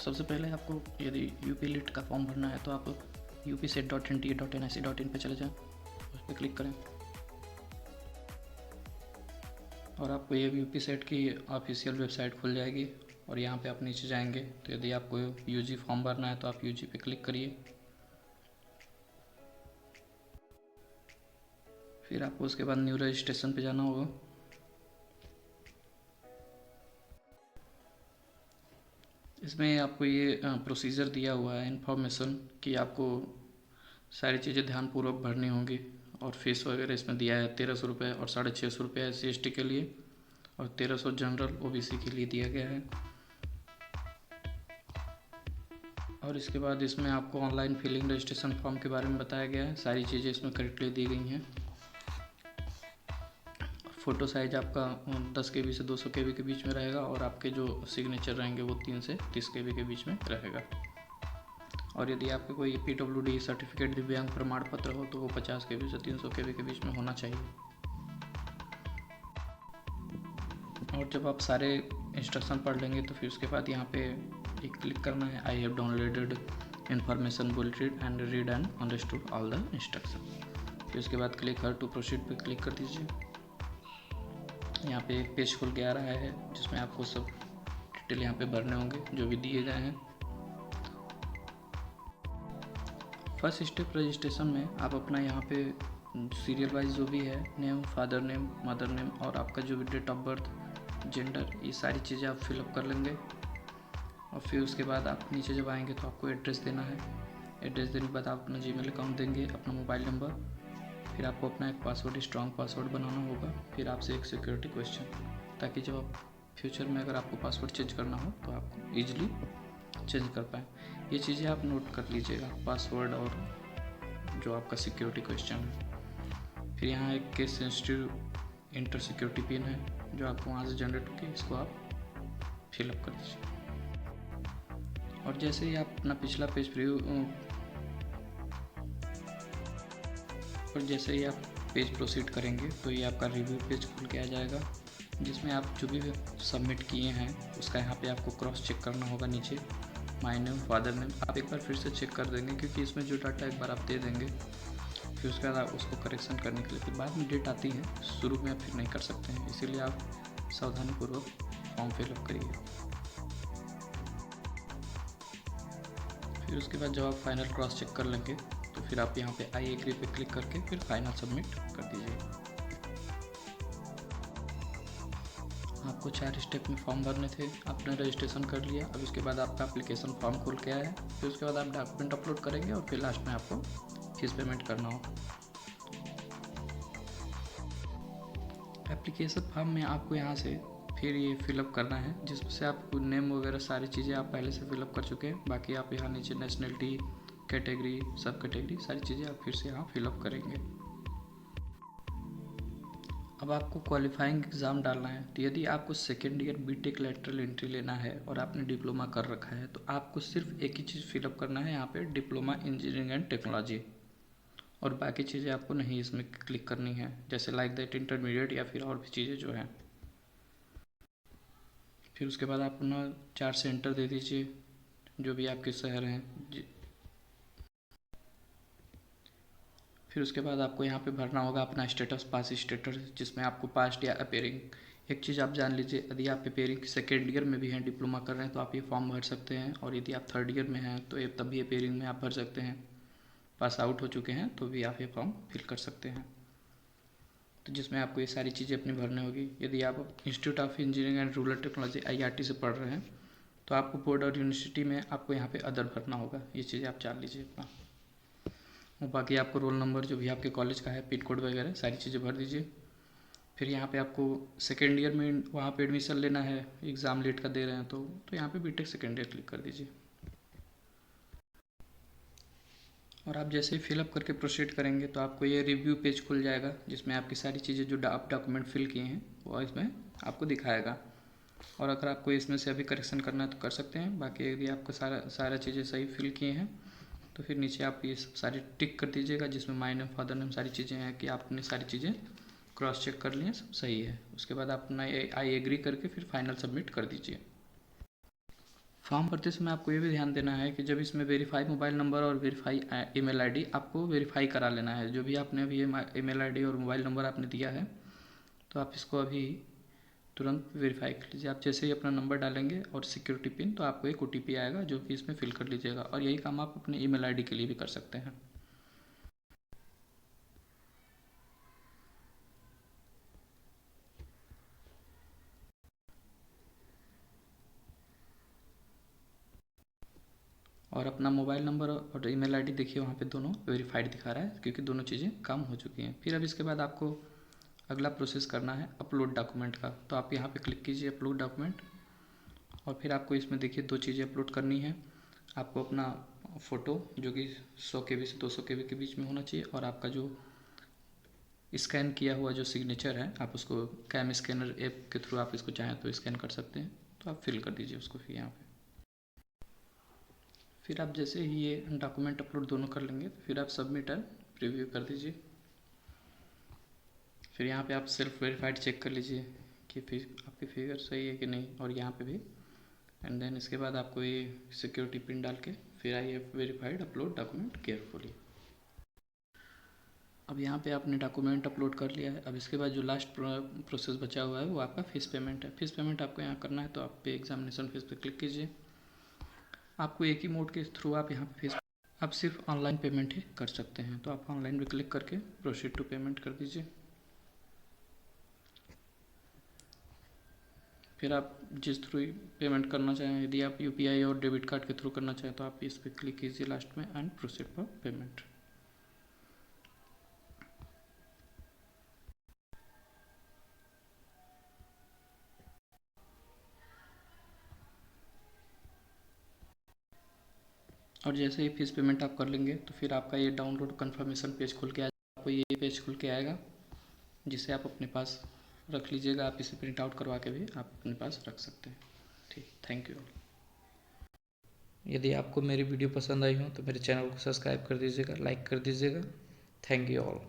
सबसे पहले आपको यदि यूपी लिट का फॉर्म भरना है तो आप upset.nta.nic.in पे चले जाएं, उस पर क्लिक करें और आपको ये यूपी सेट की ऑफिशियल वेबसाइट खुल जाएगी। और यहाँ पे आप नीचे जाएंगे तो यदि आपको यूजी फॉर्म भरना है तो आप यूजी पे क्लिक करिए। फिर आपको उसके बाद न्यू रजिस्ट्रेशन पे जाना होगा। इसमें आपको ये प्रोसीजर दिया हुआ है इन्फॉर्मेशन कि आपको सारी चीज़ें ध्यानपूर्वक भरनी होंगी। और फीस वगैरह इसमें दिया है 1300 रुपये और 650 रुपये SC/ST के लिए और 1300 जनरल OBC के लिए दिया गया है। और इसके बाद इसमें आपको ऑनलाइन फिलिंग रजिस्ट्रेशन फॉर्म के बारे में बताया गया है। सारी चीज़ें इसमें करेक्टली दी गई हैं। फ़ोटो साइज आपका 10 KB से 200 KB के बीच में रहेगा और आपके जो सिग्नेचर रहेंगे वो 3 से 30 KB के बीच में रहेगा। और यदि आपके कोई PWD सर्टिफिकेट दिव्यांग प्रमाण पत्र हो तो वो 50 KB से 300 KB के बीच में होना चाहिए। और जब आप सारे इंस्ट्रक्शन पढ़ लेंगे तो फिर उसके बाद यहाँ पे एक क्लिक करना है I have downloaded information bulletin and read and understood all the instruction. फिर उसके बाद क्लिक हर टू प्रोसीड पे क्लिक कर दीजिए। यहाँ पे एक पेज खुल के आ रहा है जिसमें आपको सब डिटेल यहाँ पे भरने होंगे जो भी दिए गए हैं। फर्स्ट स्टेप रजिस्ट्रेशन में आप अपना यहाँ पे सीरियल वाइज जो भी है name, father name, mother name और आपका जो भी डेट ऑफ बर्थ, जेंडर, ये सारी चीज़ें आप फिलअप कर लेंगे। और फिर उसके बाद आप नीचे जब आएंगे तो आपको एड्रेस देना है। एड्रेस देने के बाद आप अपना जीमेल अकाउंट देंगे, अपना मोबाइल नंबर, फिर आपको अपना एक पासवर्ड, स्ट्रॉन्ग पासवर्ड बनाना होगा। फिर आपसे एक सिक्योरिटी क्वेश्चन, ताकि जब आप फ्यूचर में अगर आपको पासवर्ड चेंज करना हो तो आप ईजिली चेंज कर पाएँ। ये चीज़ें आप नोट कर लीजिएगा, पासवर्ड और जो आपका सिक्योरिटी क्वेश्चन है। फिर यहाँ एक case sensitive inter security pin है जो आपको वहाँ से जनरेट होगी, इसको आप फिलअप कर दीजिए। और जैसे ही आप अपना पिछला पेज प्रोसीड करेंगे तो ये आपका रिव्यू पेज खुल के आ जाएगा, जिसमें आप जो भी सबमिट किए हैं उसका यहाँ पे आपको क्रॉस चेक करना होगा। नीचे माय नेम, फादर नेम आप एक बार फिर से चेक कर देंगे, क्योंकि इसमें जो डाटा एक बार आप दे देंगे फिर उसके बाद आप उसको करेक्शन करने के लिए फिर बाद में डेट आती है, शुरू में आप फिर नहीं कर सकते हैं। इसीलिए आप सावधानीपूर्वक फॉर्म फिलअप करिए। फिर उसके बाद जब आप फाइनल क्रॉस चेक कर लेंगे तो फिर आप यहाँ पे आई एग्री पे क्लिक करके फिर फाइनल सबमिट कर दीजिए। आपको 4 स्टेप में फॉर्म भरने थे, आपने रजिस्ट्रेशन कर लिया। अब उसके बाद आपका एप्लीकेशन फॉर्म खुल के आया है। फिर उसके बाद आप डॉक्यूमेंट अपलोड करेंगे और फिर लास्ट में आपको फीस पेमेंट करना हो। एप्लीकेशन फॉर्म में आपको यहाँ से फिर ये फिलअप करना है, जिसमें से आपको नेम वगैरह सारी चीज़ें आप पहले से फिलअप कर चुके हैं। बाकी आप यहाँ नीचे नेशनलिटी, कैटेगरी, सब कैटेगरी सारी चीज़ें आप फिर से यहाँ फिलअप करेंगे। अब आपको क्वालिफाइंग एग्ज़ाम डालना है। तो यदि आपको second year BTech lateral entry लेना है और आपने डिप्लोमा कर रखा है तो आपको सिर्फ एक ही चीज़ फिलअप करना है, यहाँ पे डिप्लोमा इंजीनियरिंग एंड टेक्नोलॉजी, और बाकी चीज़ें आपको नहीं इसमें क्लिक करनी है, जैसे लाइक दैट इंटरमीडिएट या फिर और भी चीज़ें जो हैं। फिर उसके बाद आप अपना 4 सेंटर दे दीजिए जो भी आपके शहर हैं। फिर उसके बाद आपको यहाँ पे भरना होगा अपना स्टेटस, पास स्टेटस, जिसमें आपको पास्ट या अपेयरिंग। एक चीज़ आप जान लीजिए, यदि आप अपेयरिंग सेकेंड ईयर में भी हैं, डिप्लोमा कर रहे हैं तो आप ये फॉर्म भर सकते हैं, और यदि आप थर्ड ईयर में हैं तो ये तब भी अपेयरिंग में आप भर सकते हैं। पास आउट हो चुके हैं तो भी आप ये फॉर्म फिल कर सकते हैं। तो जिसमें आपको ये सारी चीज़ें अपनी भरनी होगी। यदि आप institute of engineering and rural technology IRT से पढ़ रहे हैं तो आपको बोर्ड और यूनिवर्सिटी में आपको यहाँ पे अदर भरना होगा। ये चीज़ें आप जान लीजिए अपना। और बाकी आपको रोल नंबर जो भी आपके कॉलेज का है, पिन कोड वगैरह सारी चीज़ें भर दीजिए। फिर यहाँ पे आपको सेकेंड ईयर में वहाँ पे एडमिशन लेना है, एग्ज़ाम लेट का दे रहे हैं तो यहाँ पे बीटेक सेकेंड ईयर क्लिक कर दीजिए। और आप जैसे ही फिलअप करके प्रोसीड करेंगे तो आपको ये रिव्यू पेज खुल जाएगा, जिसमें आपकी सारी चीज़ें जो आप डॉक्यूमेंट फिल किए हैं वो इसमें आपको दिखाएगा। और अगर आपको इसमें से अभी करेक्शन करना है तो कर सकते हैं। बाकी यदि आपको सारा चीज़ें सही फिल किए हैं तो फिर नीचे आप ये सब सारी टिक कर दीजिएगा, जिसमें माय नेम, फादर नेम सारी चीज़ें हैं कि आपने सारी चीज़ें क्रॉस चेक कर ली हैं, सब सही है। उसके बाद आप अपना आई एग्री करके फिर फाइनल सबमिट कर दीजिए। फॉर्म भरते समय आपको ये भी ध्यान देना है कि जब इसमें वेरीफाई मोबाइल नंबर और वेरीफाई ईमेल आईडी आपको वेरीफाई करा लेना है। जो भी आपने अभी ईमेल आईडी और मोबाइल नंबर आपने दिया है तो आप इसको अभी तुरंत वेरीफाई कर लीजिए। आप जैसे ही अपना नंबर डालेंगे और सिक्योरिटी पिन तो आपको एक OTP आएगा जो कि इसमें फिल कर लीजिएगा, और यही काम आप अपने ईमेल आईडी के लिए भी कर सकते हैं। और अपना मोबाइल नंबर और ईमेल आईडी देखिए वहाँ पे दोनों वेरीफाइड दिखा रहा है, क्योंकि दोनों चीज़ें काम हो चुकी हैं। फिर अब इसके बाद आपको अगला प्रोसेस करना है अपलोड डॉक्यूमेंट का। तो आप यहाँ पे क्लिक कीजिए अपलोड डॉक्यूमेंट, और फिर आपको इसमें देखिए 2 चीज़ें अपलोड करनी है। आपको अपना फ़ोटो जो कि 100 KB से 200 KB के बीच में होना चाहिए, और आपका जो स्कैन किया हुआ जो सिग्नेचर है आप उसको कैम स्कैनर ऐप के थ्रू आप इसको चाहें तो स्कैन कर सकते हैं। तो आप फिल कर दीजिए उसको फिर यहाँ पे। फिर आप जैसे ही ये डॉक्यूमेंट अपलोड दोनों कर लेंगे तो फिर आप सबमिट एंड प्रीव्यू कर दीजिए। फिर यहाँ पे आप सेल्फ वेरीफाइड चेक कर लीजिए कि आपकी फिगर सही है कि नहीं, और यहाँ पे भी। एंड देन इसके बाद आपको ये सिक्योरिटी पिन डाल के फिर I have verified upload document carefully. अब यहाँ पे आपने डॉक्यूमेंट अपलोड कर लिया है। अब इसके बाद जो लास्ट प्रोसेस बचा हुआ है वो आपका फीस पेमेंट है। फीस पेमेंट आपको यहाँ करना है, तो आप पे एग्जामिनेशन फीस पे क्लिक कीजिए। आपको एक ही मोड के थ्रू आप यहाँ पे फीस आप सिर्फ ऑनलाइन पेमेंट ही कर सकते हैं। तो आप ऑनलाइन पे क्लिक करके प्रोसीड टू पेमेंट कर दीजिए। फिर आप जिस थ्रू पेमेंट करना चाहें, यदि आप UPI और डेबिट कार्ड के थ्रू करना चाहें तो आप इस पर क्लिक कीजिए लास्ट में एंड प्रोसीड फॉर पेमेंट। और जैसे ही फीस पेमेंट आप कर लेंगे तो फिर आपका ये डाउनलोड कन्फर्मेशन पेज खुल के आपको ये पेज खुल के आएगा, जिसे आप अपने पास रख लीजिएगा। आप इसे प्रिंट आउट करवा के भी आप अपने पास रख सकते हैं। ठीक, थैंक यू। यदि आपको मेरी वीडियो पसंद आई हो तो मेरे चैनल को सब्सक्राइब कर दीजिएगा, लाइक कर दीजिएगा। Thank you all.